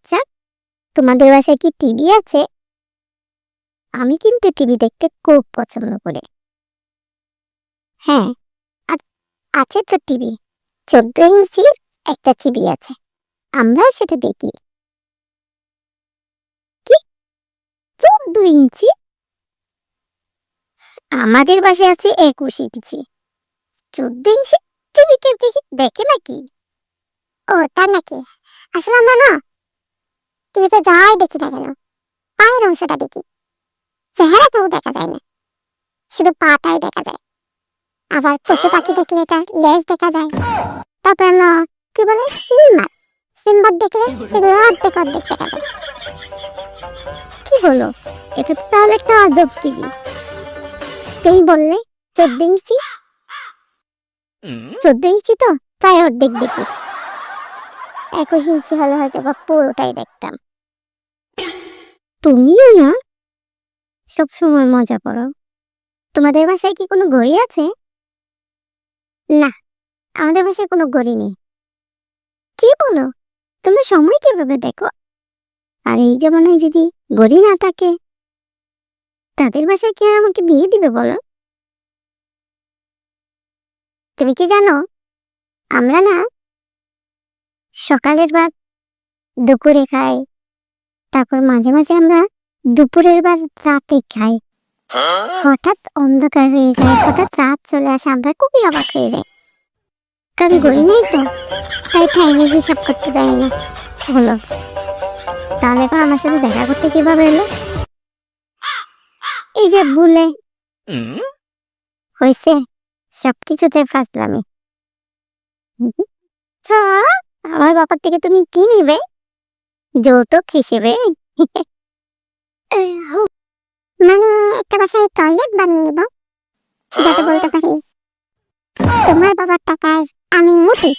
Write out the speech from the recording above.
আচ্ছা, তোমাদের বাসায় কি টিভি আছে? আমি কিন্তু টিভি দেখতে খুব পছন্দ করি। হ্যাঁ, আছে তো টিভি। 14 ইঞ্চির একটা টিভি আছে, আমরাও সেটা দেখি। কি, 14 ইঞ্চি? আমাদের বাসায় আছে 21 ইঞ্চি। 14 ইঞ্চি টিভি কেউ দেখে নাকি? ও তা নাকি? আসলে আমরা না টিভিতে যাই দেখি না কেন, পায়ের অংশটা দেখি, চেহারাটাও দেখা যায় না, শুধু পাটাই দেখা যায়। আবার পশু পাখি দেখলে এটার লেজ দেখা যায়। তারপর হলো কি বলে, সিনবাদ। সিনবাদ দেখলে সেগুলো অর্ধেক অর্ধেক দেখা যায়। কি হলো, এটা তো তাহলে একটা আজব টিভি। তুমি বললে 14 ইঞ্চি, 14 ইঞ্চি তো তাই অর্ধেক দেখি। 21 ইঞ্চি হলে হয়তো বা পুরোটাই দেখতাম। তুমিও না সবসময় মজা করো। তোমাদের বাসায় কি কোনো ঘড়ি আছে? না, আমাদের বাসায় কোনো ঘড়ি নেই। কি বলো, তোমরা সময় কিভাবে দেখো? আর এই জমানায় যদি ঘড়ি না থাকে, তাদের বাসায় কে আমাকে বিয়ে দিবে বলো? তুমি কি জানো, আমরা না সকালের ভাত দুপুরে খাই, তারপর মাঝে মাঝে আমরা দুপুরের ভাত রাতে খাই। হঠাৎ অন্ধকার হয়ে যায়, হঠাৎ রাত চলে আসে, আমরা খুবই অবাক হয়ে যাই। কারণ ঘড়ি নেই তো, তাই টাইমে হিসাব করতে জানি না। হলো, তাহলে এখন আমার সাথে দেখা করতে কিভাবে এলো? এই যে ভুলে হয়েছে, সবকিছুতে ফাজলামি। আচ্ছা, আমার বাবার থেকে তুমি কি নিবে যৌতুক হিসেবে? মানে একটা বাসায় টয়লেট বানিয়ে নেব, যাতে বলতে পারি তোমার বাবার টাকায় আমি মুতি।